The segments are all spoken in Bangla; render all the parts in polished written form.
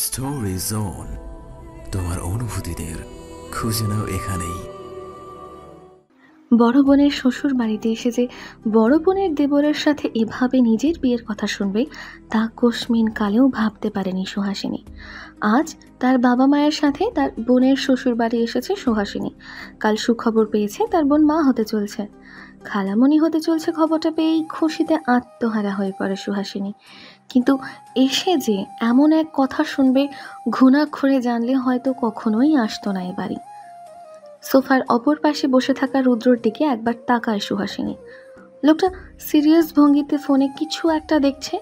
স্টোরি জোন, তোমার অনুভূতিদের খুঁজে নাও এখানেই। বড় বোনের শ্বশুর বাড়িতে এসে যে বড় বোনের দেবরের সাথে এভাবে নিজের বিয়ের কথা শুনবে তা কোশমিন কালেও ভাবতে পারেনি সুহাসিনী। আজ তার বাবা মায়ের সাথে তার বোনের শ্বশুর বাড়ি এসেছে সুহাসিনী। কাল সুখবর পেয়েছে তার বোন মা হতে চলছে, খালামণি হতে চলছে। খবরটা পেয়েই খুশিতে আত্মহারা হয়ে পড়ে সুহাসিনী। কিন্তু এসে যে এমন এক কথা শুনবে ঘুণাক্ষরে জানলে হয়তো কখনোই আসতো না এ বাড়ি। সোফার অপর পাশে বসে থাকা রুদ্রর দিকে একবার তাকায় সুহাসিনী। লোকটা সিরিয়াস ভঙ্গিতে ফোনে কিছু একটা দেখছে।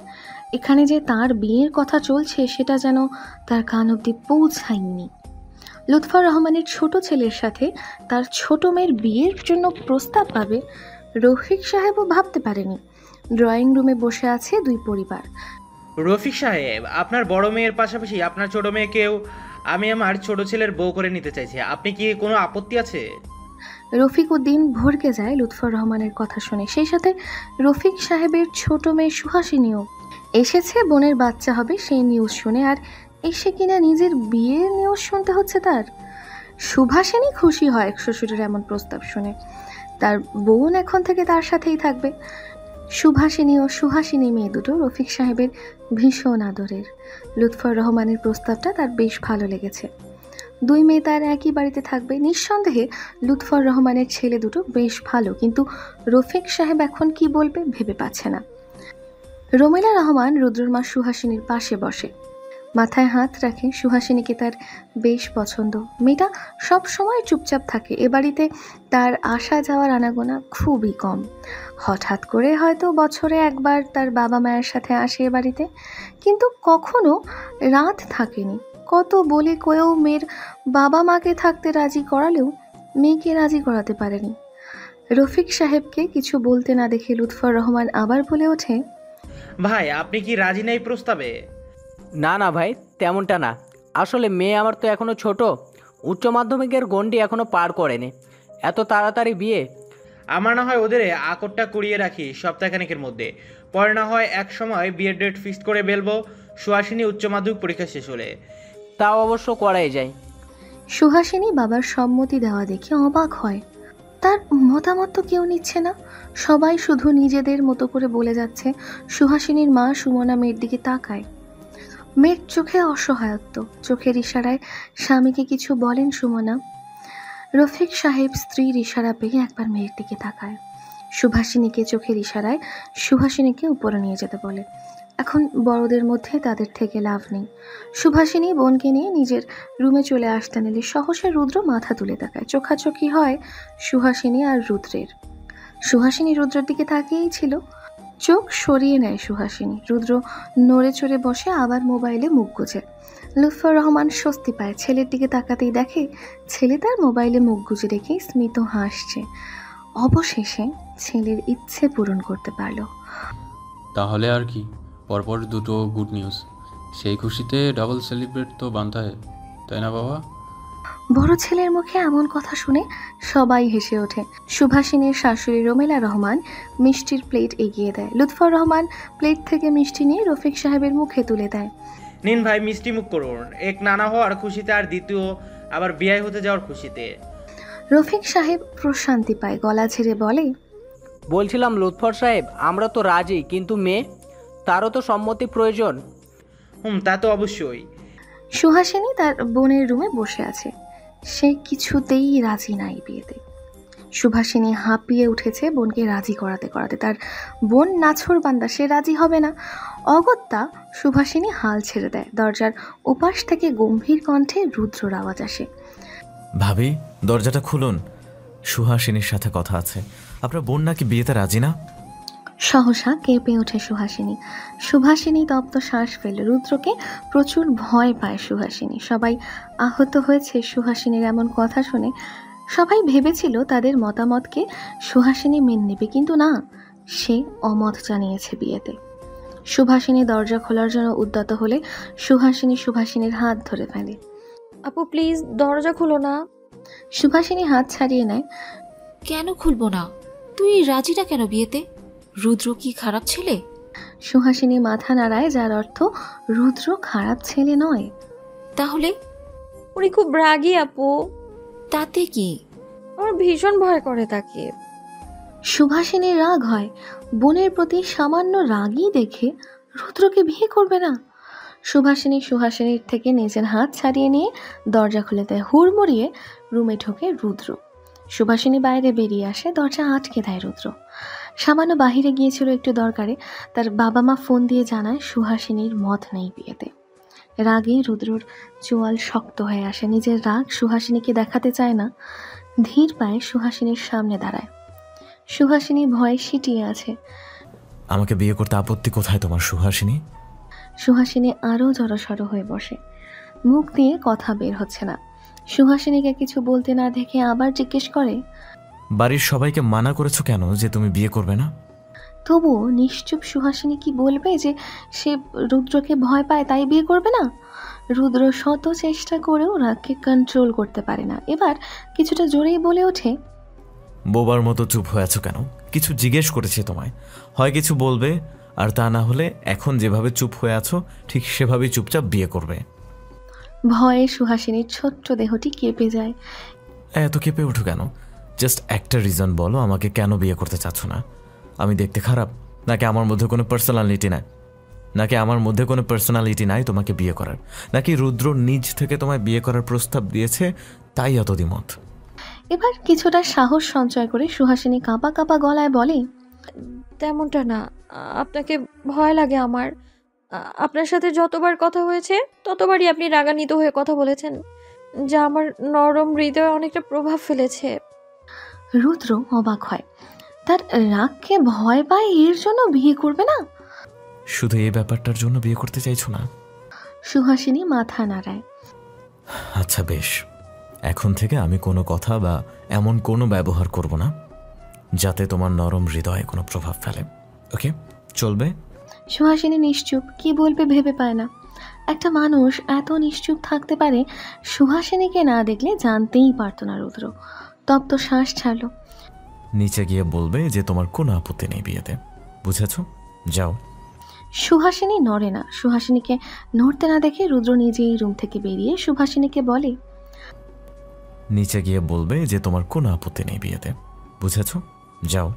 এখানে যে তার বিয়ের কথা চলছে সেটা যেন তার কান অবধি পৌঁছায়নি। লুৎফর রহমানের ছোট ছেলের সাথে তার ছোট মেয়ের বিয়ের জন্য প্রস্তাব পাবে রফিক সাহেবও ভাবতে পারেনি। ড্রয়িং রুমে বসে আছে দুই পরিবার। রফিক সাহেব, আপনার বড় মেয়ের পাশাপাশি আপনার ছোট মেয়েকেও আমি আমার ছোট ছেলের বউ করে নিতে চাইছি। আপনি কি কোনো আপত্তি আছে? রফিক উদ্দিন ভড়কে যায় লুৎফর রহমানের কথা শুনে। সেই সাথে রফিক সাহেবের ছোট মেয়ে সুহাসিনীও এসেছে বোনের বাচ্চা হবে সেই নিউজ শুনে। আর এসে কিনা নিজের বিয়ের নিউজ শুনতে হচ্ছে তার। সুভাষিনী খুশি হয় শ্বশুরের এমন প্রস্তাব শুনে। তার বোন এখন থেকে তার সাথেই থাকবে। সুভাষিনী ও সুহাসিনী মেয়ে দুটো রফিক সাহেবের ভীষণ আদরের। লুৎফর রহমানের প্রস্তাবটা তার বেশ ভালো লেগেছে। দুই মেয়ে তার একই বাড়িতে থাকবে। নিঃসন্দেহে লুৎফর রহমানের ছেলে দুটো বেশ ভালো, কিন্তু রফিক সাহেব এখন কি বলবে ভেবে পাচ্ছে না। রমিলা রহমান রুদ্রর মা সুহাসিনীর পাশে বসে, মাথায় হাত রাখে। সুহাসিনীকে তার বেশ পছন্দ। মেয়েটা সব সময় চুপচাপ থাকে। এ বাড়িতে তার আসা যাওয়ার আনাগোনা খুবই কম। হঠাৎ করে হয়তো বছরে একবার তার বাবা মায়ের সাথে আসে এ বাড়িতে, কিন্তু কখনো রাত থাকেনি। কত বলে কয়েও মেয়ের বাবা মাকে থাকতে রাজি করালেও মেয়েকে রাজি করাতে পারেনি। রফিক সাহেবকে কিছু বলতে না দেখে লুৎফর রহমান আবার বলে ওঠে, ভাই, আপনি কি রাজি নেই প্রস্তাবে? না না ভাই, তেমনটা না। আসলে মেয়ে আমার তো এখনও ছোট, উচ্চ মাধ্যমিকের গণ্ডি এখনও পার করেনি। এত তাড়াতাড়ি বিয়ে? আমার না হয় ওদের আকরটা করিয়ে রাখি সপ্তাহখানেকের মধ্যে, পরে না হয় এক সময় বিয়ের ডেট ফিক্সড করে বেলবো সুহাসিনী উচ্চ মাধ্যমিক পরীক্ষা শেষ হলে। তাও অবশ্য করাই যায়। সুহাসিনী বাবার সম্মতি দেওয়া দেখে অবাক হয়। তার মতামত তো কেউ নিচ্ছে না, সবাই শুধু নিজেদের মতো করে বলে যাচ্ছে। সুহাসিনীর মা সুমনা মেয়ের দিকে তাকায়। মেয়ের চোখে অসহায়ত্ব, চোখের ইশারায় স্বামীকে কিছু বলেন সুমনা। রফিক সাহেব স্ত্রীর ইশারা পেয়ে একবার মেয়ের দিকে তাকায়। সুভাষিনীকে চোখের ইশারায় সুহাসিনীকে উপরে নিয়ে যেতে বলে। এখন বড়দের মধ্যে তাদের থেকে লাভ নেই। সুভাষিনী বোনকে নিয়ে নিজের রুমে চলে আসতে নিলে সহসা রুদ্র মাথা তুলে তাকায়। চোখাচোখি হয় সুহাসিনী আর রুদ্রের। সুহাসিনী রুদ্রের দিকে তাকিয়েই ছিল। চোখ সরিয়ে নেয় সুহাসিনী। রুদ্র নড়ে চড়ে বসে আবার মোবাইলে মুখ গুজে। লুৎফর রহমান স্বস্তি পায়। ছেলের দিকে তাকাতেই দেখে ছেলে তার মোবাইলে মুখ গুজে রেখেই স্মিত হাসছে। অবশেষে ছেলের ইচ্ছে পূরণ করতে পারল। তাহলে আর কি, পরপর দুটো গুড নিউজ, সেই খুশিতে ডাবল সেলিব্রেট তো বানতে হয়, তাই না বাবা? বড় ছেলের মুখে এমন কথা শুনে সবাই হেসে ওঠে। সুভাষিনীর শাশুড়ি রমিলা রহমান মিষ্টির প্লেট এগিয়ে দেয়। লুৎফর রহমান প্লেট থেকে মিষ্টি নিয়ে রফিক সাহেবের মুখে তুলে দেয়। নিন ভাই, মিষ্টি মুখ করুন। এক নানা হওয়ার খুশিতে আর দ্বিতীয় আবার বিয়ে হতে যাওয়ার খুশিতে। রফিক সাহেব প্রশান্তি পায়, গলা ছেড়ে বলে, বলছিলাম লুৎফর সাহেব, আমরা তো রাজি, কিন্তু মেয়ে, তারও তো সম্মতি প্রয়োজন। তা তো অবশ্যই। সুহাসিনী তার বোনের রুমে বসে আছে। সে কিছুতেই রাজি নাই বিয়েতে। সুভাষিনী হাঁপিয়ে উঠেছে বোনকে রাজি করাতে করাতে। তার বোন নাছোড়বান্দা, সে রাজি হবে না। অগত্যা সুভাষিনী হাল ছেড়ে দেয়। দরজার ওপাশ থেকে গম্ভীর কণ্ঠে রুদ্রর আওয়াজ আসে, ভাবি, দরজাটা খুলুন, সুহাসিনীর সাথে কথা আছে। আপনার বোন নাকি বিয়েতে রাজি না? সহসা কেঁপে ওঠে সুহাসিনী। সুভাষিনী তপ্ত শ্বাস ফেলে। রুদ্রকে প্রচুর ভয় পায় সুহাসিনী। সবাই আহত হয়েছে সুহাসিনীর এমন কথা শুনে। সবাই ভেবেছিল তাদের মতামতকে সুহাসিনী মেনে নেবে, কিন্তু না, সে অমত জানিয়েছে বিয়েতে। সুভাষিনী দরজা খোলার জন্য উদ্যত হলে সুভাষিনীর হাত ধরে ফেলে। আপু প্লিজ দরজা খুলো না। সুভাষিনী হাত ছাড়িয়ে নেয়। কেন খুলবো না? তুই রাজি না কেন বিয়েতে? রুদ্র কি খারাপ ছেলে? সুহাসিনী মাথা নাড়ায়, যার অর্থ রুদ্র খারাপ ছেলে নয়। তাহলে উনি খুব রাগী আপু, তাতে কি? আমার ভীষণ ভয় করে তাকে। সুভাষিনীর রাগ হয়, বোনের প্রতি সামান্য রাগই দেখে রুদ্রকে বিয়ে করবে না। সুহাসিনীর থেকে নিজের হাত ছাড়িয়ে নিয়ে দরজা খুলে দেয়। হুড়মুড়িয়ে রুমে ঢোকে রুদ্র। সুভাষিনী বাইরে বেরিয়ে আসে, দরজা আটকে দেয় রুদ্র। সামান্য বাহিরে গিয়েছিল একটু দরকারে, তার বাবা মা ফোন দিয়ে জানায় সুহাসিনীর মত নেই বিয়েতে। রাগে রুদ্রর চোয়াল শক্ত হয়ে আসে, নিজের রাগ সুহাসিনীকে দেখাতে চায় না। ধীর পায়ে সুহাসিনীর সামনে দাঁড়ায়। সুহাসিনী ভয়ে সিটিয়ে আছে। আমাকে বিয়ে করতে আপত্তি কোথায় তোমার সুহাসিনী? সুহাসিনী আরও জড়সড় হয়ে বসে, মুখ দিয়ে কথা বের হচ্ছে না। সুহাসিনীকে কিছু বলতে না দেখে আবার জিজ্ঞেস করে, বাড়ির সবাইকে মানা করেছো কেন যে তুমি বিয়ে করবে না? তবুও নিশ্চুপ সুহাসিনী কি বলবে যে সে রুদ্রকে ভয় পায় তাই বিয়ে করবে না? রুদ্র শত চেষ্টা করেও রাগকে কন্ট্রোল করতে পারে না। এবার কিছুটা জোরেই বলে ওঠে, বোবার মতো চুপ হয়ে আছো কেন? কিছু জিজ্ঞেস করেছি তোমায়, হয় কিছু বলবে, আর তা না হলে এখন যেভাবে চুপ হয়ে আছো ঠিক সেভাবেই চুপচাপ বিয়ে করবে। ভয়ে সুহাসিনীর ছোট্ট দেহটি কেঁপে যায়। এত কেঁপে ওঠো কেন? জাস্ট একটা রিজন বলো, আমাকে কেন বিয়ে করতে চাচ্ছ না? আমি দেখতে খারাপ, নাকি আমার মধ্যে কোনো পার্সোনালিটি নাই তোমাকে বিয়ে করার? নাকি রুদ্র নিজ থেকে তোমায় বিয়ে করার প্রস্তাব দিয়েছে তাই এত দ্বিমত? এবার কিছুটা সাহস সঞ্চয় করে সুহাসিনী কাঁপা কাঁপা গলায় বলে, তেমনটা না, আপনাকে ভয় লাগে আমার। আপনার সাথে যতবার কথা হয়েছে ততবারই আপনি রাগান্বিত হয়ে কথা বলেছেন, যা আমার নরম হৃদয়ে অনেকটা প্রভাব ফেলেছে। রুদ্র অবাক হয়, তার রাগকে ভয় পায় এর জন্য বিয়ে করবে না? শুধু এই ব্যাপারটার জন্য বিয়ে করতে চাইছো না? সুহাসিনী মাথা নাড়ায়। আচ্ছা বেশ, এখন থেকে আমি কোনো কথা বা এমন কোনো ব্যবহার করব না যাতে তোমার নরম হৃদয়ে কোনো প্রভাব ফেলে। ওকে, চলবে? সুহাসিনী নিশ্চুপ, কি বলবে ভেবে পায় না। একটা মানুষ এত নিশ্চুপ থাকতে পারে সুহাসিনীকে না দেখলে জানতেই পারত না রুদ্র। তপ্ত শ্বাস ছাড়ল। নিচে গিয়ে বলবে যে তোমার কোনো আপত্তি নেই বিয়েতে, বুঝেছো? যাও। সুহাসিনী নড়ে না। সুহাসিনীকে নড়তে না দেখে রুদ্র নিজেই রুম থেকে বেরিয়ে সুহাসিনীকে বলে, নিচে গিয়ে বলবে যে তোমার কোনো আপত্তি নেই বিয়েতে, বুঝেছো? যাও।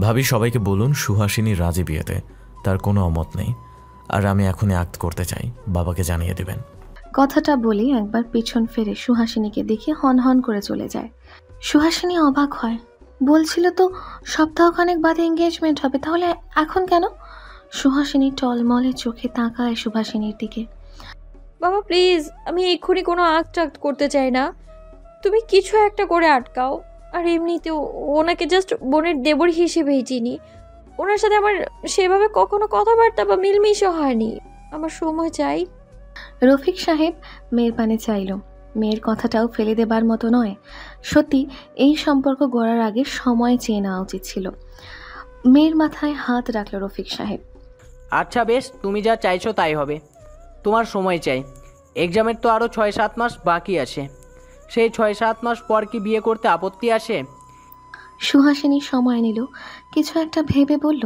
ভাবি সবাইকে বলুন সুহাসিনী রাজি বিয়েতে, তার কোনো অমত নেই, আর আমি এখনই অ্যাক্ট করতে চাই, বাবাকে জানিয়ে দেবেন। কথাটা বলে একবার পেছন ফিরে সুহাসিনীকে দেখে হনহন করে চলে যায়। সুহাসিনী অবাক হয়, বলছিল তো সপ্তাহখানেক বাদে এঙ্গেজমেন্ট হবে, তাহলে এখন কেন? সুহাসিনী টলমলে চোখে তাকায় সুভাষিনীর দিকে। বাবা প্লিজ, আমি এক্ষুনি কোনো আক্ট করতে চাই না, তুমি কিছু একটা করে আটকাও। আর এমনিতেও ওনাকে জাস্ট বোনের দেবর হিসেবেই চিনি, ওনার সাথে আমার সেভাবে কখনো কথাবার্তা বা মিলমিশও হয়নি। আমার সময় চাই। রফিক সাহেব মেয়ের পানে চাইল। মেয়ের কথাটাও ফেলে দেবার মতো নয়। সত্যি এই সম্পর্ক গড়ার আগে সময় চেয়ে নেওয়া উচিত ছিল। মেয়ের মাথায় হাত রাখল রফিক সাহেব। আচ্ছা বেশ, তুমি যা চাইছো তাই হবে। তোমার সময় চাই, এক্সামের তো আরও 6-7 মাস বাকি আছে। সেই 6-7 মাস পর কি বিয়ে করতে আপত্তি আসে? সুহাসিনী সময় নিল, কিছু একটা ভেবে বলল,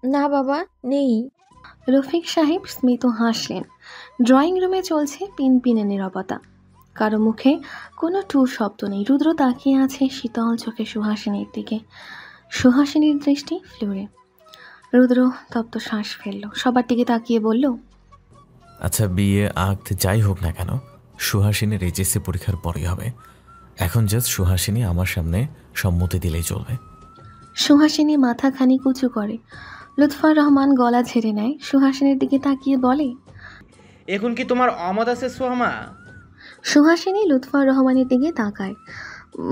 না বাবা, নেই। রফিক সাহেব স্মিত হাসলেন। ড্রয়িং রুমে চলছে পিনপিনে নীরবতা, কারো মুখে কোনো টু শব্দ নেই। রুদ্র তাকিয়ে আছে শীতল চোখে সুহাসিনীর দিকে। সুহাসিনীর দৃষ্টি ফ্লোরে। রুদ্র তপ্ত শ্বাস ফেলল, সবার দিকে তাকিয়ে বলল, আচ্ছা বিয়ে আক্ট যাই হোক না কেন, সুহাসিনীর এইচএসসি পরীক্ষার পরেই হবে। এখন জাস্ট সুহাসিনী আমার সামনে সম্মতি দিলেই চলবে। সুহাসিনী মাথা খানিক উঁচু করে। লুৎফর রহমান গলা ঝেড়ে নেয়, সুহাসিনীর দিকে তাকিয়ে বলে, এখন কি তোমার অমত আছে সোহামা? সুহাসিনী লুৎফর রহমানের দিকে তাকায়,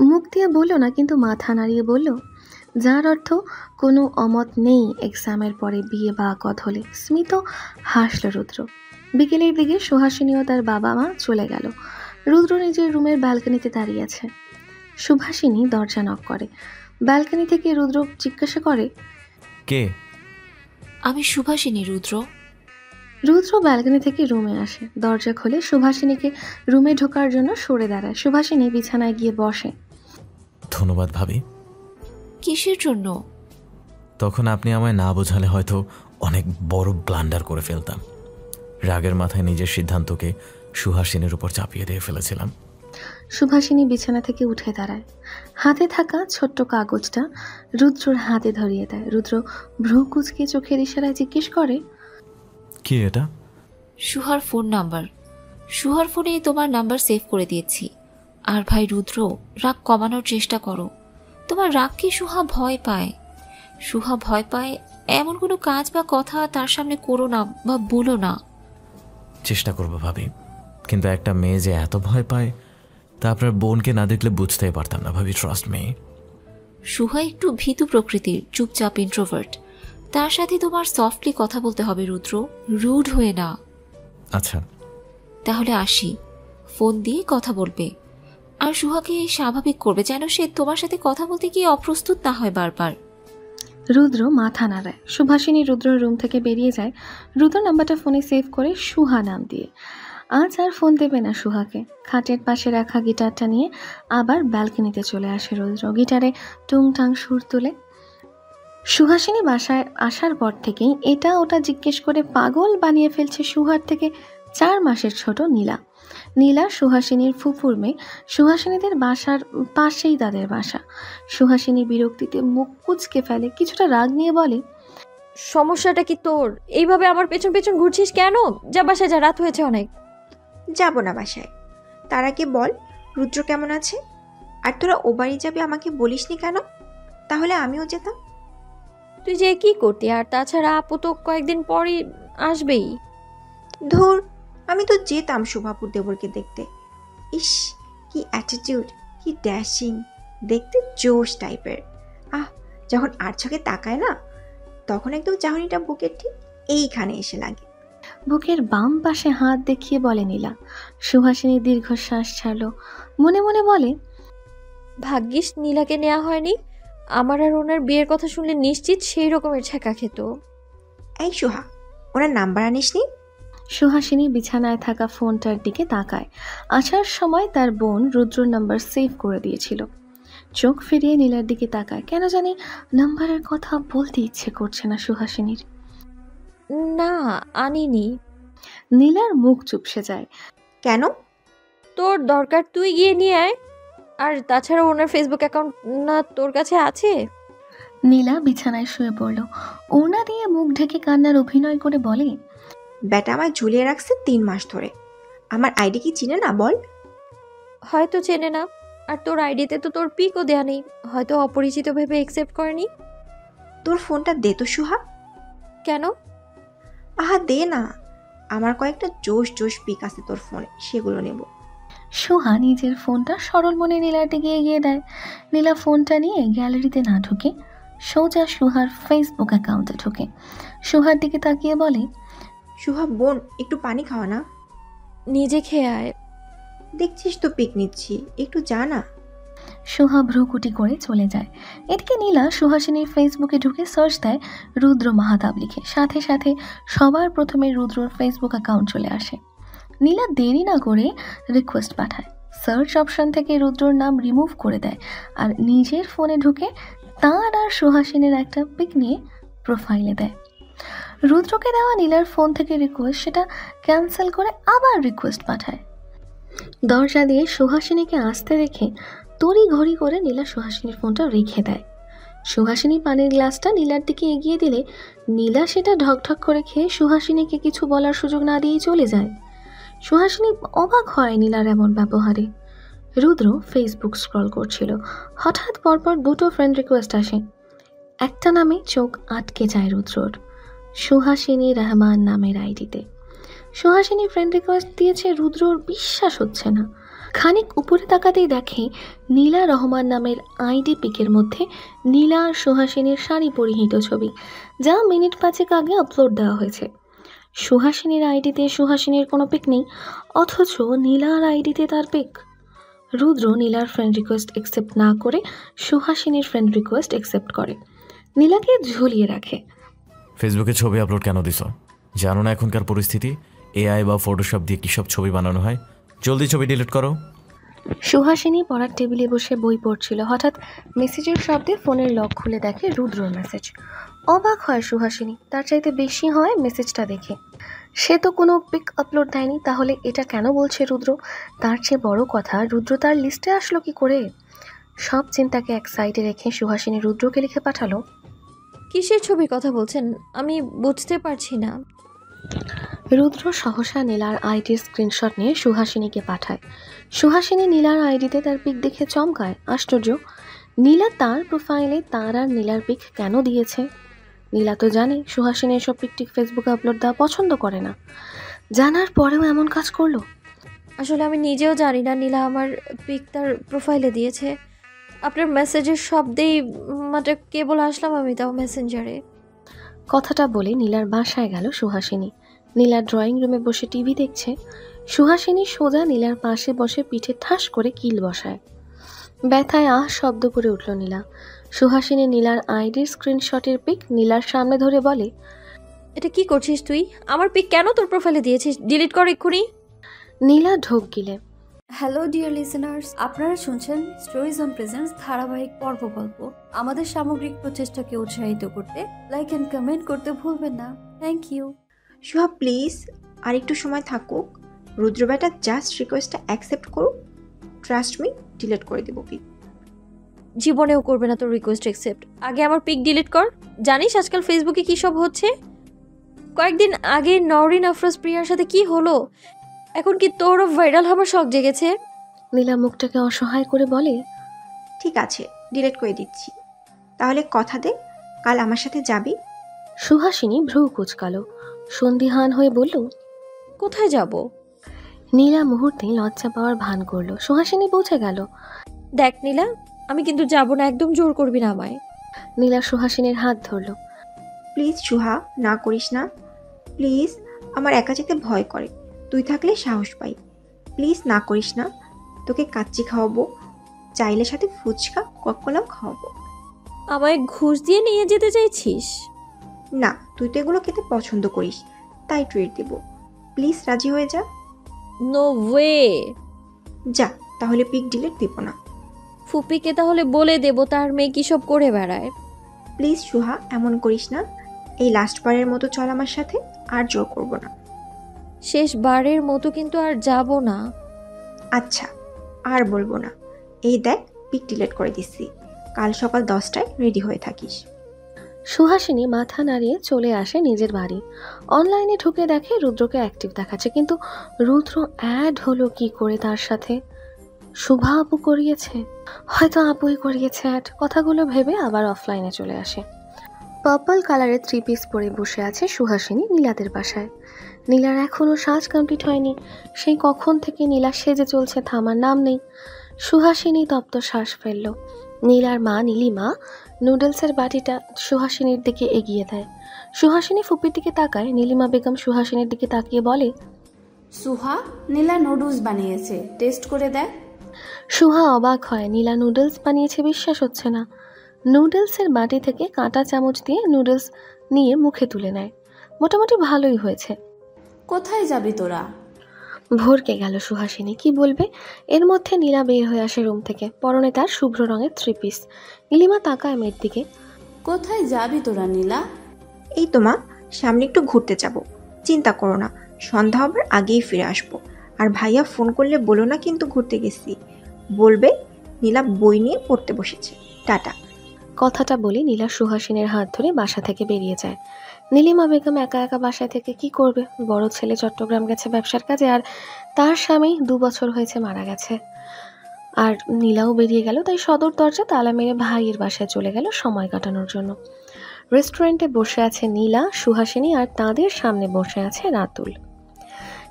মুখ দিয়ে বলল না, কিন্তু মাথা নাড়িয়ে বলল, যার অর্থ কোনো অমত নেই এক্সামের পরে বিয়ে বা আকদ হলে। স্মিত হাসল রুদ্র। বিকেলের দিকে সুহাসিনী ও তার বাবা মা চলে গেল। রুদ্র নিজের রুমের ব্যালকনিতে দাঁড়িয়ে আছে। সুভাষিনী দরজা নক করে। ব্যালকনি থেকে রুদ্র জিজ্ঞাসা করে, কে? আমি সুভাষিনী রুদ্র। রুদ্র ব্যালকনি থেকে রুমে আসে, দরজা খুলে সুভাষিনীকে রুমে ঢোকার জন্য সরে দাঁড়ায়। সুভাষিনী বিছানায় গিয়ে বসে। ধন্যবাদ ভাবি। কিসের জন্য? তখন আপনি আমায় না বোঝালে হয়তো অনেক বড় ব্লান্ডার করে ফেলতাম। রাগের মাথায় নিজের সিদ্ধান্তকে সুহাসিনীর উপর চাপিয়ে দিয়ে ফেলেছিলাম। সুভাষিনী বিছানা থেকে উঠে দাঁড়ায়, হাতে থাকা ছোট্ট কাগজটা রুদ্রর হাতে ধরিয়ে দেয়। রুদ্র ভ্রু কুচকে চোখের ইশারায় জিজ্ঞেস করে, কি এটা? সুহার ফোন নাম্বার। সুহার ফোনে তোমার নাম্বার সেভ করে দিয়েছি। আর ভাই রুদ্র, রাগ কমানোর চেষ্টা করো। তোমার রাগকে সুহা ভয় পায়। সুহা ভয় পায় এমন কোনো কাজ বা কথা তার সামনে করো না বা বলো না। চেষ্টা করবো ভাবি, কিন্তু একটা মেয়ে যে এত ভয় পায় তা আপনার বোনকে না দেখলে বুঝতেই পারতাম না ভাবি, ট্রাস্ট মি। সুহা একটু ভীতু প্রকৃতির, চুপচাপ ইন্ট্রোভার্ট। তার সাথে তোমার সফটলি কথা বলতে হবে রুদ্র, রুড হয়ে না। আচ্ছা তাহলে আসি, ফোন দিয়ে কথা বলবে। আর সুহাকে স্বাভাবিক করবে, যেন সে তোমার সাথে কথা বলতে গিয়ে অপ্রস্তুত না হয় বারবার। রুদ্র মাথা নাড়ায়। সুভাষিনী রুদ্রর রুম থেকে বেরিয়ে যায়, রুদ্র নাম্বারটা ফোনে সেভ করে সুহা নাম দিয়ে। আজ আর ফোন দেবে না সুহাকে। খাটের পাশে রাখা গিটারটা নিয়ে আবার ব্যালকনিতে চলে আসে রুদ্র। গিটারে টুংটাং সুর তুলে। সুহাসিনী বাসায় আসার পর থেকেই এটা ওটা জিজ্ঞেস করে পাগল বানিয়ে ফেলছে সুহার থেকে 4 মাসের ছোট নীলা। নীলা সুহাসিনীর ফুফুর মেয়ে। সুহাসিনীদের বাসার পাশেই তাদের বাসা। সুহাসিনী বিরক্তিতে মুখ কুঁচকে ফেলে, কিছুটা রাগ নিয়ে বলে, সমস্যাটা কি তোর? এইভাবে আমার পেছন পেছন ঘুরছিস কেন? যা বাসায় যা, রাত হয়েছে অনেক। যাব না বাসায়। তার আগে বল রুদ্র কেমন আছে? আর তোরা ও বাড়ি যাবে আমাকে বলিসনি কেন? তাহলে আমিও যেতাম। তুই যে কি করতি? আর তাছাড়া আপু তো কয়েকদিন পরই আসবেই। ধুর, আমি তো যেতাম শোভাপুর দেবরকে দেখতে। ইস, কি অ্যাটিটিউড, কি ড্যাশিং, দেখতে জোশ টাইপের। যখন আর চোখে তাকায় না, তখন একদম চাহনিটা বুকের ঠিক এইখানে এসে লাগে। বুকের বাম পাশে হাত দেখিয়ে বলে নীলা। সুহাসিনী দীর্ঘশ্বাস ছাড়ল, মনে মনে বলে, ভাগ্যিস নীলাকে নেওয়া হয়নি। আমার আর ওনার বিয়ের কথা শুনলে নিশ্চিত সেই রকমের ছ্যাঁকা খেত। এই সোহা, ওনার নাম্বার আনিসনি? সুহাসিনী বিছানায় থাকা ফোনটার দিকে তাকায়। আসার সময় তার বোন রুদ্রর নাম্বার সেভ করে দিয়েছিল। চোখ ফিরিয়ে নীলার দিকে তাকায়। কেন জানি নাম্বারের কথা বলতে ইচ্ছে করছে না সুহাসিনীর। না, আনিনি। নীলার মুখ চুপসে যায়। কেন? তোর দরকার তুই গিয়ে নিয়ে আয়। আর তাছাড়া ওনার ফেসবুক অ্যাকাউন্ট না তোর কাছে আছে? নীলা বিছানায় শুয়ে পড়ল। ওনা দিয়ে মুখ ঢেকে কান্নার অভিনয় করে বলে, ব্যাটা আমায় ঝুলিয়ে রাখছে 3 মাস ধরে। আমার আইডি কি চিনে না বল? হয়তো চেনে না। আর তোর আইডিতে তো তোর পিকও দেয়া নেই, হয়তো অপরিচিত ভেবে অ্যাকসেপ্ট করেনি। তোর ফোনটা দে তো সুহা। কেন? দে না, আমার কয়েকটা জোশ জোশ পিক আছে তোর ফোনে, সেগুলো নেব। সুহা নিজের ফোনটা সরল মনে নীলার দিকে এগিয়ে দেয়। নীলা ফোনটা নিয়ে গ্যালারিতে না ঢুকে সোজা সুহার ফেসবুক অ্যাকাউন্টে ঢুকে সুহার দিকে তাকিয়ে বলে, সুহা বোন, একটু পানি খাওয়া না? নিজে খেয়ে আয়। দেখছিস তো পিক নিচ্ছি, একটু যা না। সুহা ভ্রুকুটি করে চলে যায়। এদিকে নীলা সুহাসিনীর ফেসবুকে ঢুকে সার্চ দেয় রুদ্র মাহাতাব লিখে। সাথে সাথে সবার প্রথমে রুদ্রর ফেসবুক অ্যাকাউন্ট চলে আসে। নীলা দেরি না করে রিকোয়েস্ট পাঠায়। সার্চ অপশন থেকে রুদ্রর নাম রিমুভ করে দেয় আর নিজের ফোনে ঢুকে তার আর সুহাসিনীর একটা পিক নিয়ে প্রোফাইলে দেয়। রুদ্রকে দেওয়া নীলার ফোন থেকে রিকোয়েস্ট সেটা ক্যান্সেল করে আবার রিকোয়েস্ট পাঠায়। দরজা দিয়ে সুহাসিনীকে আসতে দেখে তড়ি ঘড়ি করে নীলা সুহাসিনীর ফোনটা রেখে দেয়। সুহাসিনী পানির গ্লাসটা নীলার দিকে এগিয়ে দিলে নীলা সেটা ঢকঢক করে খেয়ে সুহাসিনীকে কিছু বলার সুযোগ না দিয়েই চলে যায়। সুহাসিনী অবাক হয় নীলার এমন ব্যবহারে। রুদ্র ফেসবুক স্ক্রল করছিল। হঠাৎ পরপর 2টো ফ্রেন্ড রিকোয়েস্ট আসে। একটা নামে চোখ আটকে যায় রুদ্রর, সুহাসিনী রহমান নামের আইডিতে। সুহাসিনী ফ্রেন্ড রিকোয়েস্ট দিয়েছে, রুদ্রর বিশ্বাস হচ্ছে না। খানিক উপরে তাকাতেই দেখে নীলা রহমান নামের আইডি পিকের মধ্যে নীলা আর সুহাসিনীর শাড়ি পরিহিত ছবি, যা মিনিট 5 আগে আপলোড দেওয়া হয়েছে। সুহাসিনীর আইডিতে সুহাসিনীর কোনো পিক নেই, অথচ নীলার আইডিতে তার পিক। রুদ্র নীলার ফ্রেন্ড রিকোয়েস্ট অ্যাকসেপ্ট না করে সুহাসিনীর ফ্রেন্ড রিকোয়েস্ট অ্যাকসেপ্ট করে, নীলাকে ঝুলিয়ে রাখে। ফেসবুকে ছবি আপলোড কেন দিছ? জানো না এখনকার পরিস্থিতি এআই বা ফটোশপ দিয়ে কী সব ছবি বানানো হয়? জলদি ছবি ডিলিট করো। সুহাসিনী পড়ার টেবিলে বসে বই পড়ছিল। হঠাৎ মেসেজের শব্দে ফোনের লক খুলে দেখে রুদ্রর মেসেজ। অবাক হয় সুহাসিনী, তার চাইতে বেশি হয় মেসেজটা দেখে। সে তো কোনো পিক আপলোড দেয়নি, তাহলে এটা কেন বলছে রুদ্র? তার চেয়ে বড় কথা, রুদ্র তার লিস্টে আসলো কি করে? সব চিন্তাকে এক সাইডে রেখে সুহাসিনী রুদ্রকে লিখে পাঠালো, কিসের ছবির কথা বলছেন? আমি বুঝতে পারছি না। রুদ্র সহসা নীলার আইডির স্ক্রিনশট নিয়ে সুহাসিনীকে পাঠায়। সুহাসিনী নীলার আইডিতে তার পিক দেখে চমকায়। আশ্চর্য, নীলা তার প্রোফাইলে তার আর নীলার পিক কেন দিয়েছে? নীলা তো জানে সুহাসিনী এসব পিকটিক ফেসবুকে আপলোড দেওয়া পছন্দ করে না, জানার পরেও এমন কাজ করলো। আসলে আমি নিজেও জানি না নীলা আমার পিক তার প্রোফাইলে দিয়েছে। আপনার মেসেজের শব্দেই মাত্র কেবল আসলাম আমি, তাও মেসেঞ্জারে। কথাটা বলে নীলার বাসায় গেল সুহাসিনী। নীলা ড্রয়িং রুমে বসে টিভি দেখছে। সুহাসিনী সোজা নীলার পাশে বসে পিঠে ঠাস করে কিল বসায়। ব্যথায় আহ শব্দ করে উঠল নীলা। সুহাসিনী নীলার আইডির স্ক্রিনশটের পিক নীলার সামনে ধরে বলে, এটা কি করছিস তুই? আমার পিক কেন তোর প্রোফাইলে দিয়েছিস? ডিলিট কর এক্ষুনি। নীলা ঢোক গিলে। হ্যালো ডিয়ার লিসেনার্স, আপনারা শুনছেন স্টোরিজ অন প্রেজেন্স ধারাবাহিক পর্ব গল্প। আমাদের সামগ্রিক প্রচেষ্টাকে উৎসাহিত করতে লাইক অ্যান্ড কমেন্ট করতে ভুলবেন না। Thank you. সুহা প্লিজ আর একটু সময় থাকুক, রুদ্র বেটা জাস্ট রিকোয়েস্টটা অ্যাকসেপ্ট করুক। ট্রাস্ট মি, ডিলিট করে দেবো পিক। জীবনেও করবে না তোর রিকোয়েস্ট অ্যাকসেপ্ট। আগে আমার পিক ডিলিট কর। জানিস আজকাল ফেসবুকে কী সব হচ্ছে? কয়েকদিন আগে নওরিন আফরোজ প্রিয়ার সাথে কি হলো? এখন কি তোরও ভাইরাল হবার শখ জেগেছে? নীলা মুখটাকে অসহায় করে বলে, ঠিক আছে, ডিলিট করে দিচ্ছি। তাহলে কথা দে, কাল আমার সাথে যাবি? সুহাসিনী ভ্রু কুচকালো। সন্দিহান হয়ে বলল, কোথায় যাব? নীলা মুহূর্তে লজ্জা পাওয়ার ভান করলো। সুহাসিনী বুঝে গেল। দেখ নীলা, আমি কিন্তু যাব না, একদম জোর করবি না আমায়। নীলা সুহাসিনীর হাত ধরল। প্লিজ সুহা, না করিস না প্লিজ, আমার একা যেতে ভয় করে, তুই থাকলে সাহস পাই। প্লিজ না করিস না, তোকে কাচ্চি খাওয়াবো, চাইলে সাথে ফুচকা ককলাও খাওয়াবো। আমায় ঘুষ দিয়ে নিয়ে যেতে চাইছিস? না, তুই তো এগুলো খেতে পছন্দ করিস, তাই ট্রিট দেব। প্লিজ রাজি হয়ে যা। No way. যা, তাহলে পিক ডিলিট দিব না। ফুপিকে তাহলে বলে দেব তার মেয়ে কী সব করে বেড়ায়। প্লিজ সুহা, এমন করিস না। এই লাস্টবারের মতো চল আমার সাথে, আর জোর করব না। শেষবারের মতো কিন্তু আর যাব না। আচ্ছা, আর বলবো না। এই দেখ, পিক ডিলিট করে দিচ্ছি, কাল সকাল 10টায় রেডি হয়ে থাকিস। সুহাসিনী মাথা নাড়িয়ে চলে আসে নিজের বাড়ি। অনলাইনে ঢুকে দেখে রুদ্রকে অ্যাক্টিভ দেখাচ্ছে, কিন্তু রুদ্র অ্যাড হলো কি করে তার সাথে? শুভা আপু করিয়েছে, হয়তো আপুই করিয়েছে অ্যাড। কথাগুলো ভেবে আবার অফলাইনে চলে আসে। পার্পল কালারের 3 পিস পরে বসে আছে সুহাসিনী নীলাদের বাসায়। নীলার এখনও সাজ কমপ্লিট হয়নি। সেই কখন থেকে নীলা সেজে চলছে, থামার নাম নেই। সুহাসিনী তপ্ত শ্বাস ফেলল। নীলার মা নীলিমা নুডলসের বাটিটা সুহাসিনীর দিকে এগিয়ে দেয়। সুহাসিনী ফুপির দিকে তাকায়। নীলিমা বেগম সুহাসিনীর দিকে তাকিয়ে বলে, সুহা, নীলা নুডলস বানিয়েছে, টেস্ট করে দেখ। সুহা অবাক হয়। নীলা নুডলস বানিয়েছে, বিশ্বাস হচ্ছে না। নুডলসের বাটি থেকে কাঁটা চামচ দিয়ে নুডলস নিয়ে মুখে তুলে নেয়। মোটামুটি ভালোই হয়েছে। কোথায় যাবি তোরা? ভরকে গেল সুহাসিনী, কি বলবে। এর মধ্যে নীলা বের হয়ে আসে রুম থেকে। পরনে তার শুভ্র রঙের 3 পিস। নীলিমা তাকায় মেয়ের দিকে। কোথায় যাবি তোরা নীলা? এই তো মা, সামনে একটু ঘুরতে যাব। চিন্তা করো না, সন্ধ্যা হবার আগেই ফিরে আসবো। আর ভাইয়া ফোন করলে বলো না কিন্তু ঘুরতে গেছি, বলবে নীলা বই নিয়ে পড়তে বসেছে। টাটা। কথাটা বলে নীলা সুহাসিনীর হাত ধরে বাসা থেকে বেরিয়ে যায়। নীলিমা বেগম একা একা বাসায় থেকে কি করবে? বড় ছেলে চট্টগ্রাম গেছে ব্যবসার কাজে, আর তার স্বামী 2 বছর হয়েছে মারা গেছে। আর নীলাও বেরিয়ে গেল, তাই সদর দরজা তালা মেরে ভাইয়ের বাসায় চলে গেল সময় কাটানোর জন্য। রেস্টুরেন্টে বসে আছে নীলা, সুহাসিনী, আর তাদের সামনে বসে আছে রাতুল।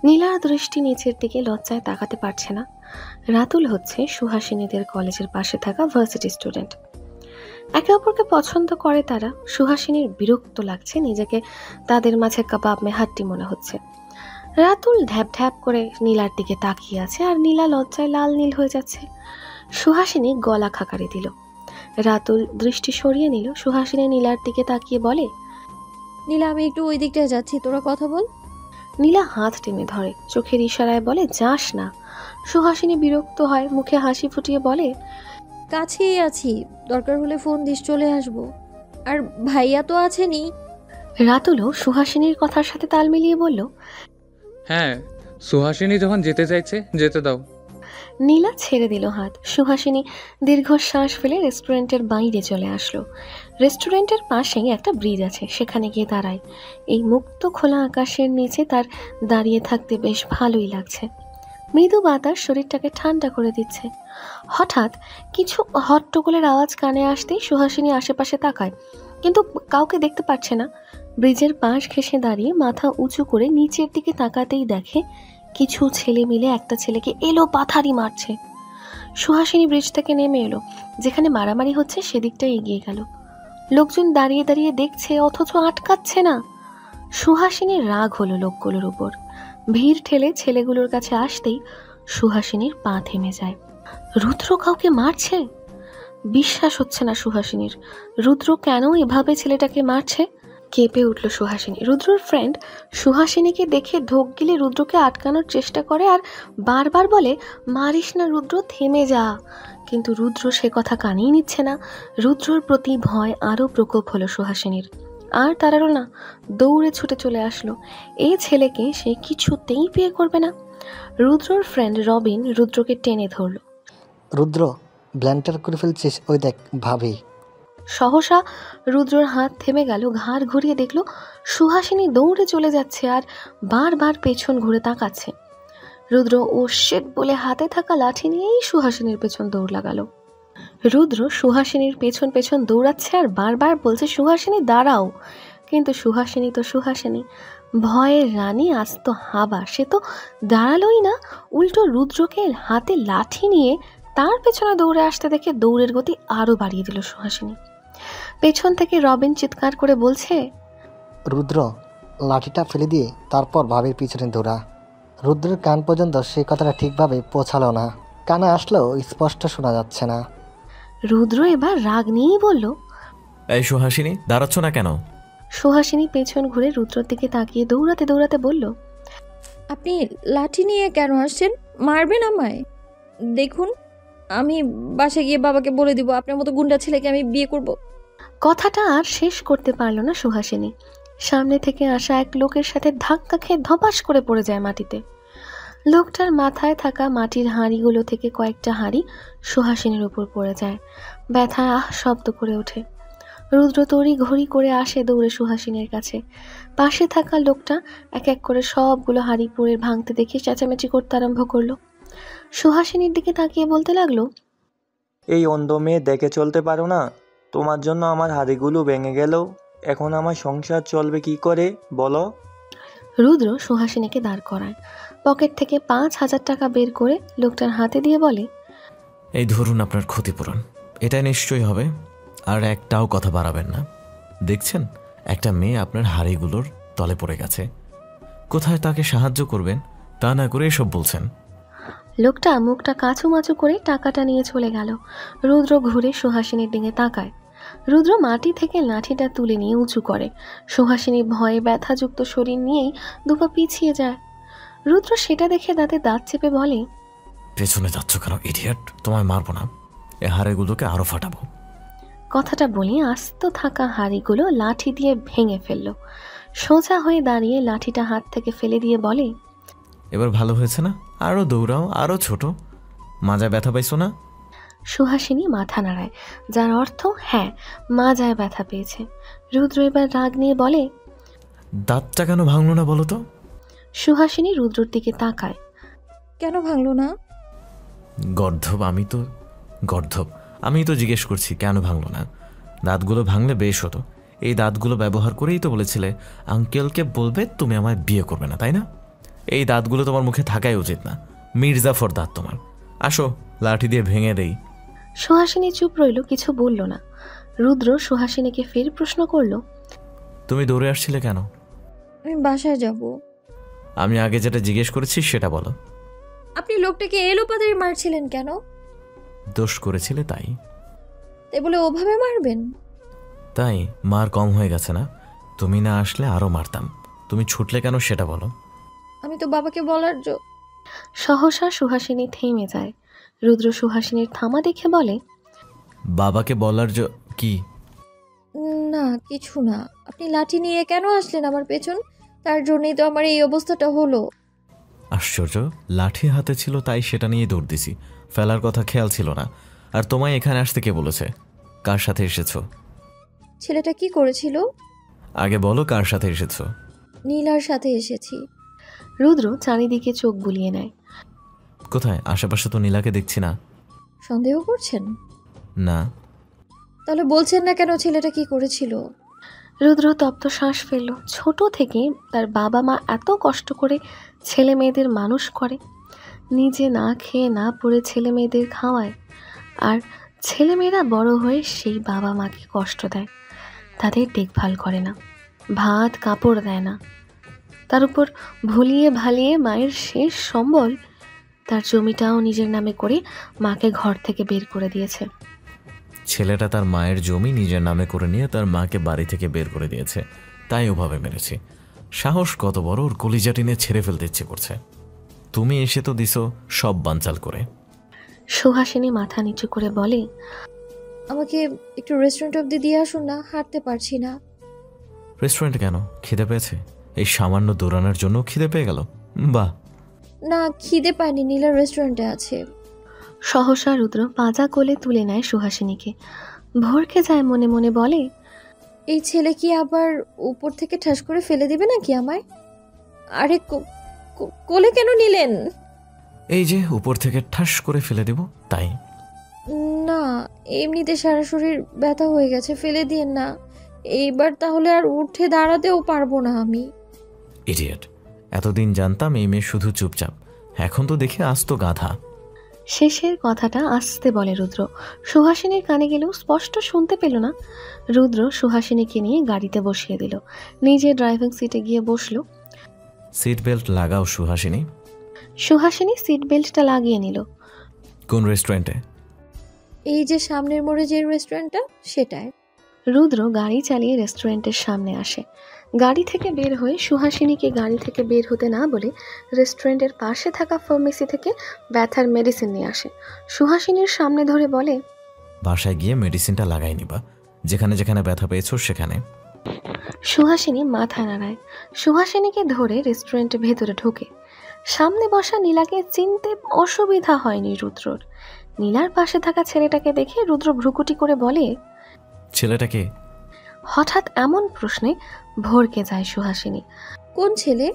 নীলার দৃষ্টি নিচের দিকে, লজ্জায় তাকাতে পারছে না। রাতুল হচ্ছে সুহাসিনীদের কলেজের পাশে থাকা ভার্সিটি স্টুডেন্ট। একে অপরকে পছন্দ করে তারা। সুহাসিনীর বিরক্ত লাগছে, নিজেকে তাদের মাঝে কাবাব মে হাড্ডি মনে হচ্ছে। রাতুল ঢ্যাপ ঢ্যাপ করে নীলার দিকে তাকিয়ে আছে, আর নীলা লজ্জায় লাল নীল হয়ে যাচ্ছে। সুহাসিনী গলা খাকারি দিল। রাতুল দৃষ্টি সরিয়ে নিল। সুহাসিনী নীলার দিকে তাকিয়ে বলে, নীলা, আমি একটু ওই দিকটায় যাচ্ছি, তোরা কথা বল। নীলা হাত টেনে ধরে, চোখের ইশারায় বলে, যাস না। সুহাসিনী বিরক্ত হয়, মুখে হাসি ফুটিয়ে বলে, কাছেই আছি, দরকার হলে ফোন দিস, চলে আসবো। আর ভাইয়া তো আছেনই। রাতুলও সুহাসিনীর কথার সাথে তাল মিলিয়ে বলল, হ্যাঁ, সুহাসিনী যখন যেতে চাইছে যেতে দাও। নীলা ছেড়ে দিল হাত। সুহাসিনী দীর্ঘশ্বাস ফেলে রেস্টুরেন্টের বাইরে চলে আসলো। রেস্টুরেন্টের পাশেই একটা ব্রিজ আছে, সেখানে গিয়ে দাঁড়ায়। এই মুক্ত খোলা আকাশের নিচে তার দাঁড়িয়ে থাকতে বেশ ভালোই লাগছে। মৃদু বাতাস শরীরটাকে ঠান্ডা করে দিচ্ছে। হঠাৎ কিছু হট্টগোলের আওয়াজ কানে আসতেই সুহাসিনী আশেপাশে তাকায়, কিন্তু কাউকে দেখতে পাচ্ছে না। ব্রিজের পাশ ঘেঁষে দাঁড়িয়ে মাথা উঁচু করে নিচের দিকে তাকাতেই দেখে কিছু ছেলে মিলে একটা ছেলেকে এলো পাথারি মারছে। সুহাসিনী ব্রিজ থেকে নেমে এলো, যেখানে মারামারি হচ্ছে সেদিকটা এগিয়ে গেল। লোকজন দাঁড়িয়ে দাঁড়িয়ে দেখছে, অথচ আটকাচ্ছে না। সুহাসিনীর রাগ হলো লোকগুলোর উপর। ভিড় ঠেলে ছেলেগুলোর কাছে আসতেই সুহাসিনীর পা থেমে যায়। রুদ্র কাউকে মারছে? বিশ্বাস হচ্ছে না সুহাসিনীর। রুদ্র কেন এভাবে ছেলেটাকে মারছে? কেঁপে উঠল সুহাসিনী। রুদ্রর ফ্রেন্ড সুহাসিনীকে দেখে ঢোক গিলে রুদ্রকে আটকানোর চেষ্টা করে আর বারবার বলে, মারিস না রুদ্র, থেমে যা। কিন্তু রুদ্র সে কথা কানেই নিচ্ছে না। রুদ্রর প্রতি ভয় আরও প্রকোপ হলো সুহাসিনীর। আর তারারও না, দৌড়ে ছুটে চলে আসলো। এই ছেলেকে সে কিছুতেই বিয়ে করবে না। রুদ্রর ফ্রেন্ড রবিন রুদ্রকে টেনে ধরল। রুদ্র, ব্ল্যান্টার করে ফেলছিস, ওই দেখ ভাবি। সহসা রুদ্রর হাত থেমে গেল। ঘাড় ঘুরিয়ে দেখল সুহাসিনী দৌড়ে চলে যাচ্ছে আর বারবার পেছন ঘুরে তাকাচ্ছে। রুদ্র ও শেট বলে হাতে থাকা লাঠি নিয়েই সুহাসিনীর পেছন দৌড় লাগালো। রুদ্র সুহাসিনীর পেছন পেছন দৌড়াচ্ছে আর বারবার বলছে, সুহাসিনী দাঁড়াও। কিন্তু সুহাসিনী তো সুহাসিনী, ভয়ের রানী আস্ত হাবা, সে তো দাঁড়ালোই না। উল্টো রুদ্রকে হাতে লাঠি নিয়ে তার পেছনে দৌড়ে আসতে দেখে দৌড়ের গতি আরও বাড়িয়ে দিল সুহাসিনী। পেছন থেকে রবিন চিৎকার করে বলছে, রুদ্র, লাঠিটা ফেলে দিয়ে তারপর ভাবির পিছনে দৌড়া। রুদ্রের কান পর্যন্ত সে কথাটা ঠিকভাবে পৌঁছালো না, কানে আসলেও স্পষ্ট শোনা যাচ্ছে না। রুদ্র এবার রাগ নিয়েই বলল, এই সুহাসিনী, দাঁড়াচ্ছ না কেন? সুহাসিনী পেছন ঘুরে রুদ্রর দিকে তাকিয়ে দৌড়াতে দৌড়াতে বলল, আপনি লাঠি নিয়ে কেন আসছেন? মারবেন আমায়? দেখুন, আমি বাসায় গিয়ে বাবাকে বলে দিব আপনার মতো গুন্ডা ছেলেকে আমি বিয়ে করব। কথাটা আর শেষ করতে পারল না সুহাসিনী। সামনে থেকে আসা এক লোকের সাথে ধাক্কা খেয়ে ধপাস করে পড়ে যায় মাটিতে। লোকটার মাথায় থাকা মাটির হাঁড়িগুলো থেকে কয়েকটা হাঁড়ি সুহাসিনীর উপর পড়ে যায়। ব্যথায় আহ শব্দ করে ওঠে। রুদ্র তড়ি ঘড়ি করে আসে দৌড়ে সুহাসিনীর কাছে। পাশে থাকা লোকটা এক এক করে সবগুলো হাঁড়ি পুড়ে ভাঙতে দেখে চেঁচামেচি করতে আরম্ভ করলো। সুহাসিনীর দিকে তাকিয়ে বলতে লাগলো, এই অন্ধ মেয়ে দেখে চলতে পারো না? তোমার জন্য আমার হাড়িগুলো ভেঙে গেল, এখন আমার সংসার চলবে কি করে বলো? রুদ্র সুহাসিনীকে দাঁড় করায়। পকেট থেকে 5,000 টাকা বের করে লোকটার হাতে দিয়ে বলে, এই ধরুন আপনার ক্ষতিপূরণ, এটাই নিশ্চয়ই হবে। আর একটাও কথা বাড়াবেন না। দেখছেন একটা মেয়ে আপনার হাড়িগুলোর তলে পড়ে গেছে, কোথায় তাকে সাহায্য করবেন তা না করে এসব বলছেন। লোকটা মুখটা কাঁচুমাচু করে টাকাটা নিয়ে চলে গেল। রুদ্র ঘুরে সুহাসিনীর দিকে তাকায়। রুদ্র মাটি থেকে লাঠিটা তুলে নিয়ে উঁচু করে। সুহাসিনী ভয়ে ব্যথাযুক্ত শরীর নিয়েই দুপা পিছিয়ে যায়। রুদ্র সেটা দেখে দাঁতে দাঁত চেপে বলে, পেছনে যাচ্ছ কেন ইডিয়েট? তোমায় মারবো না, এ হাড়িগুলোকে আরো ফাটাবো। কথাটা বলে আস্ত থাকা হাঁড়িগুলো লাঠি দিয়ে ভেঙে ফেলল। সোজা হয়ে দাঁড়িয়ে লাঠিটা হাত থেকে ফেলে দিয়ে বলে, এবার ভালো হয়েছে না? আরো দৌড়াও, আরো ছোট। মাজায় ব্যথা পাইছো না? সুহাসিনী মাথা নাড়ায়, যার অর্থ হ্যাঁ, মাজায় ব্যথা পেয়েছে। রুদ্র এবার রাগ নিয়ে বলে, দাঁতটা কেন ভাঙলো না বলো তো? সুহাসিনী রুদ্রর দিকে তাকায়। কেন ভাঙলো না? গর্ধব, আমি তো জিজ্ঞেস করছি কেন ভাঙলো না। দাঁতগুলো ভাঙলে বেশ হতো। এই দাঁতগুলো ব্যবহার করেই তো বলেছিলে আঙ্কেলকে বলবে তুমি আমায় বিয়ে করবে না, তাই না? এই দাঁতগুলো তোমার মুখে থাকাই উচিত না। মির্জাফর দাঁত তোমার। আসো লাঠি দিয়ে ভেঙে দেই। সুহাসিনী চুপ রইল, কিছু বলল না। রুদ্র সুহাসিনীকে ফের প্রশ্ন করলো, তুমি দৌড়ে আসছিলে কেন? আমি বাসায় যাব। আমি আগে যেটা জিজ্ঞেস করেছি সেটা বলো। আপনি লোকটাকে এলোপাতাড়ি মারছিলেন কেন? দোষ করেছিলে তাই। তাই বলে ওভাবে মারবেন? তাই মার কম হয়ে গেছে না? তুমি না আসলে আরো মারতাম। তুমি ছুটলে কেন সেটা বলো। আমি তো বাবাকে বলার সহসা সুহাসিনী থেমে যায়। রুদ্র সুহাসিনীর থামা দেখে বলে, বাবাকে বলার কি? না কিছু না। আপনি লাঠি নিয়ে কেন আসলেন আমার পেছন? তার জন্যই তো আমার এই অবস্থাটা হলো। আশ্চর্য, লাঠি হাতে ছিল তাই সেটা নিয়ে দৌড় দিছি, ফেলার কথা খেয়াল ছিল না। আর তোমায় এখানে আসতে কে বলেছে? কার সাথে এসেছো? ছেলেটা কি করেছিল? আগে বলো কার সাথে এসেছো? নীলার সাথে এসেছি। রুদ্র চারিদিকে চোখ বুলিয়ে নেয়। কোথায়? আশেপাশে তো নীলাকে দেখছি না। সন্দেহ করছেন? না। তাহলে বলছেন না কেন ছেলেটা কি করেছিল? রুদ্র তপ্ত শ্বাস ফেলল। ছোট থেকে তার বাবা মা এত কষ্ট করে ছেলে মেয়েদের মানুষ করে, নিজে না খেয়ে না পড়ে ছেলে মেয়েদের খাওয়ায়, আর ছেলেমেয়েরা বড় হয়ে সেই বাবা মাকে কষ্ট দেয়, তাদের দেখভাল করে না, ভাত কাপড় দেয় না, তার উপর ভুলিয়ে ভালিয়ে মায়ের শেষ সম্বল তার জমিটাও নিজের নামে করে মাকে ঘর থেকে বের করে দিয়েছে। ছেলেটা তার মায়ের জমি নিজের নামে করে নিয়ে তার মাকে বাড়ি থেকে বের করে দিয়েছে, তাই ওভাবে মেরেছি। সাহস কত বড়, ওর কলিজা টেনে ছেড়ে ফেলতে ইচ্ছে করছে। তুমি এসে তো দিছো সব বানচাল করে। সুহাসিনী মাথা নিচু করে বলে, আমাকে একটু রেস্টুরেন্ট অব্দি দিয়ে আসুন না, হাঁটতে পারছি না। রেস্টুরেন্টে কেন? খিদে পেয়েছে? এই সামান্য দৌড়ানোর জন্য খিদে পেয়ে গেল? বাহ। না খিদে পায়নি, নীলার রেস্টুরেন্টে আছে। সহসা রুদ্র পাজা কোলে তুলে নেয় সুহাসিনীকে, ভরকে যায় মনে মনে বলে, এই ছেলে কি আবার উপর থেকে ঠাস করে ফেলে দিবে নাকি আমায়? আরে কোলে কেন নিলেন? এই যে উপর থেকে ঠাস করে ফেলে দেব তাই। না এমনিতে সারা শরীর ব্যথা হয়ে গেছে, ফেলে দিয়েন না। এইবার তাহলে আর উঠে দাঁড়াতেও পারবো না আমি। ইডিয়েট, এতদিন জানতাম এই মেয়ে শুধু চুপচাপ, এখন তো দেখে আস্ত গাধা। শেষের কথাটা আস্তে বলে রুদ্র। সুহাসিনীর কানে গেলেও স্পষ্ট শুনতে পেল না। রুদ্র সুহাসিনীকে নিয়ে গাড়িতে বসিয়ে দিল, নিজে ড্রাইভিং সিটে গিয়ে বসলো। সিট বেল্ট লাগাও সুহাসিনী। সুহাসিনী সিট বেল্টটা লাগিয়ে নিল। কোন রেস্টুরেন্টে? এই যে সামনের মোড়ে যে রেস্টুরেন্টটা সেটায়। রুদ্র গাড়ি চালিয়ে রেস্টুরেন্টের সামনে আসে। গাড়ি থেকে বের হয়ে সুহাসিনীকে গাড়ি থেকে বের হতে না বলে রেস্টুরেন্টের পাশে থাকা ফার্মেসি থেকে ব্যথার মেডিসিন নিয়ে আসে। সুহাসিনীর সামনে ধরে বলে, বাসায় গিয়ে মেডিসিনটা লাগাই নিবা, যেখানে যেখানে ব্যথা পেয়েছো সেখানে। সুহাসিনী মাথা নাড়ায়। সুহাসিনীকে ধরে রেস্টুরেন্টের ভেতরে ঢোকে। সামনে বসা নীলাকে চিনতে অসুবিধা হয়নি রুদ্রর। নীলার পাশে থাকা ছেলেটাকে দেখে রুদ্র ভ্রুকুটি করে বলে, ছেলেটাকে? হঠাৎ এমন প্রশ্নে ভরকে যায় সুহাসিনী। কোন ছেলে?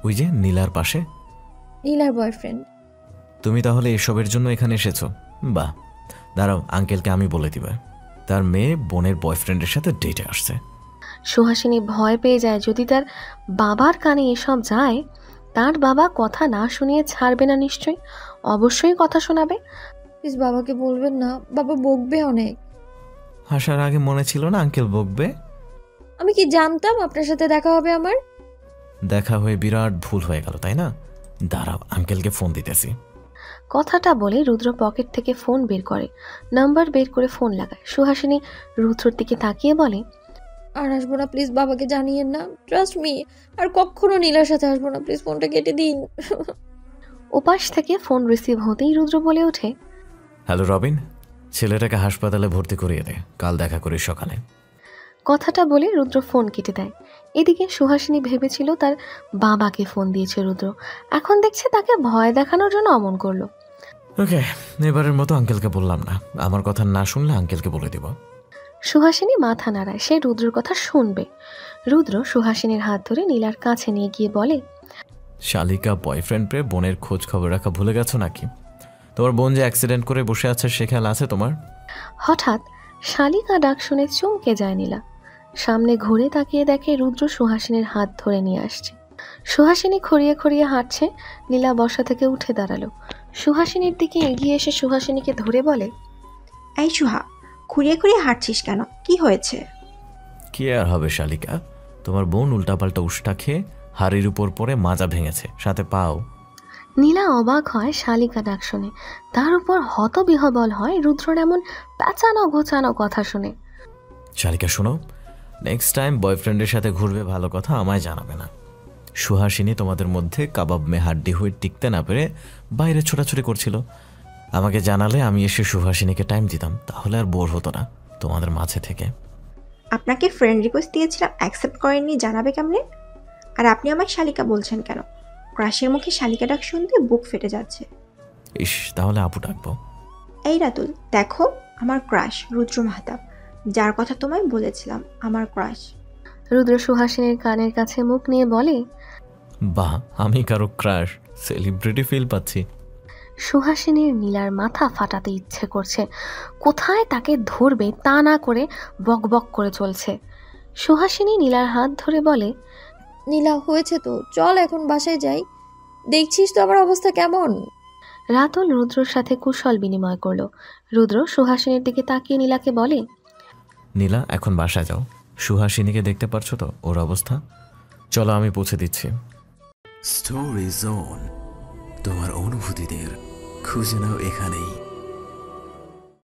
ওই যে নীলার পাশে। নীলার বয়ফ্রেন্ড। তুমি তাহলে এসবের জন্য এখানে এসেছো? বাহ, দাঁড়াও, আঙ্কেলকে আমি বলে দিবা তার মেয়ে বোনের বয়ফ্রেন্ডের সাথে ডেটে আসছে। সুহাসিনী ভয় পেয়ে যায়, যদি তার বাবার কানে এসব যায় তার বাবা কথা না শুনিয়ে ছাড়বে না। নিশ্চয়ই, অবশ্যই কথা শোনাবে। প্লিজ বাবাকে বলবেন না, বাবা বকবে অনেক। আসার আগে মনে ছিল না আঙ্কেল বকবে? আমি কি জানতাম আপনার সাথে দেখা হবে আমার? দেখা হয়ে বিরাট ভুল হয়ে গেল, তাই না? দাঁড়াও, আঙ্কেলকে ফোন দিতেছি। কথাটা বলে রুদ্র পকেট থেকে ফোন বের করে, নাম্বার বের করে ফোন লাগায়। সুহাসিনী রুদ্রর দিকে তাকিয়ে বলে, আর আসবো না, প্লিজ বাবাকে জানিয়েন না, ট্রাস্ট মি। আর কখনো নীলার সাথে আসবো না, প্লিজ ফোনটা কেটে দিন। ওপাশ থেকে ফোন রিসিভ হতেই রুদ্র বলে ওঠে, হ্যালো রবিন, ছেলেটাকে হাসপাতালে ভর্তি করিয়ে দে, কাল দেখা করি সকালে। কথাটা বলে রুদ্র ফোন কেটে দেয়। এদিকে সুহাসিনী ভেবেছিল তার বাবাকে ফোন দিয়েছে রুদ্র, এখন দেখছে তাকে ভয় দেখানোর জন্য অমন করলো। ওকে, এবারের মতো আঙ্কেলকে বললাম না, আমার কথা না শুনলে আঙ্কেলকে বলে দিব। সুহাসিনী মাথা নাড়ায়, সে রুদ্রর কথা শুনবে। রুদ্র সুহাসিনীর হাত ধরে নীলার কাছে নিয়ে গিয়ে বলে, শালিকা বয়ফ্রেন্ড পেয়ে বোনের খোঁজ খবর রাখা ভুলে গেছো নাকি? তোমার বোন যে অ্যাক্সিডেন্ট করে বসে আছে সে খেয়াল আছে তোমার? হঠাৎ শালিকা ডাক শুনে চমকে যায় নীলা। সামনে ঘুরে তাকিয়ে দেখে রুদ্র সুহাসিনীর হাত ধরে নিয়ে আসছে। সুহাসিনী খড়িয়ে খড়িয়ে হাঁটছে। নীলা বসা থেকে উঠে দাঁড়ালো, সুহাসিনীর দিকে এগিয়ে এসে সুহাসিনীকে ধরে বলে, এই সুহা, খুঁড়িয়ে খুঁড়িয়ে হাঁটছিস কেন? কি হয়েছে? কি আর হবে শালিকা, তোমার বোন উল্টাপাল্টা উষ্টা খেয়ে হাড়ির উপর পরে মাজা ভেঙেছে, সাথে পাও। নীলা অবাক হয় শালিকা ডাক শুনে, তার উপর হতবিহবল হয় রুদ্রর এমন প্যাঁচানো ঘোচানো কথা শুনে। শালিকা শোনো, নেক্সট টাইম বয়ফ্রেন্ডের সাথে ঘুরবে ভালো কথা আমায় জানাবে না। সুহাসিনী তোমাদের মধ্যে কাবাব মে হাড্ডি হয়ে টিকতে না পেরে বাইরে ছোটাছুটি করছিল, আমাকে জানালে আমি এসে সুহাসিনীকে টাইম দিতাম, তাহলে আর বোর হতো না তোমাদের মাঝে থেকে। আপনাকে ফ্রেন্ড রিকোয়েস্ট দিয়েছিলাম, অ্যাকসেপ্ট করেননি, জানাবে কেমনে? আর আপনি আমার শালিকা বলছেন কেন? ক্রাশের মুখে শালিকা ডাক শুনতে বুক ফেটে যাচ্ছে। ইস, তাহলে আপু ডাকবো। এই রাতুল, দেখো আমার ক্রাশ রুদ্র মাহতাব, যার কথা তোমায় বলেছিলাম, আমার ক্রাশ। রুদ্র সুহাসিনীর কানের কাছে মুখ নিয়ে বলে, বাহ, আমি কারো ক্রাশ, সেলিব্রিটি ফিল পাচ্ছি। সুহাসিনীর নীলার মাথা ফাটাতে ইচ্ছে করছে, কোথায় তাকে ধরবে তা না করে বকবক করে চলছে। সুহাসিনী নীলার হাত ধরে বলে, নীলা হয়েছে তো, চল এখন বাসায় যাই। দেখছিস তো আমার অবস্থা কেমন। রাতুল রুদ্রর সাথে কুশল বিনিময় করলো। রুদ্র সুহাসিনীর দিকে তাকিয়ে নীলাকে বলে, নীলা, এখন বাসায় যাও। সুহাসিনীকে দেখতে পারছো তো ওর অবস্থা? চলো আমি পৌঁছে দিচ্ছি। স্টোরি জোন, তোমার অনুভূতিদের খুঁজে নাও এখানেই।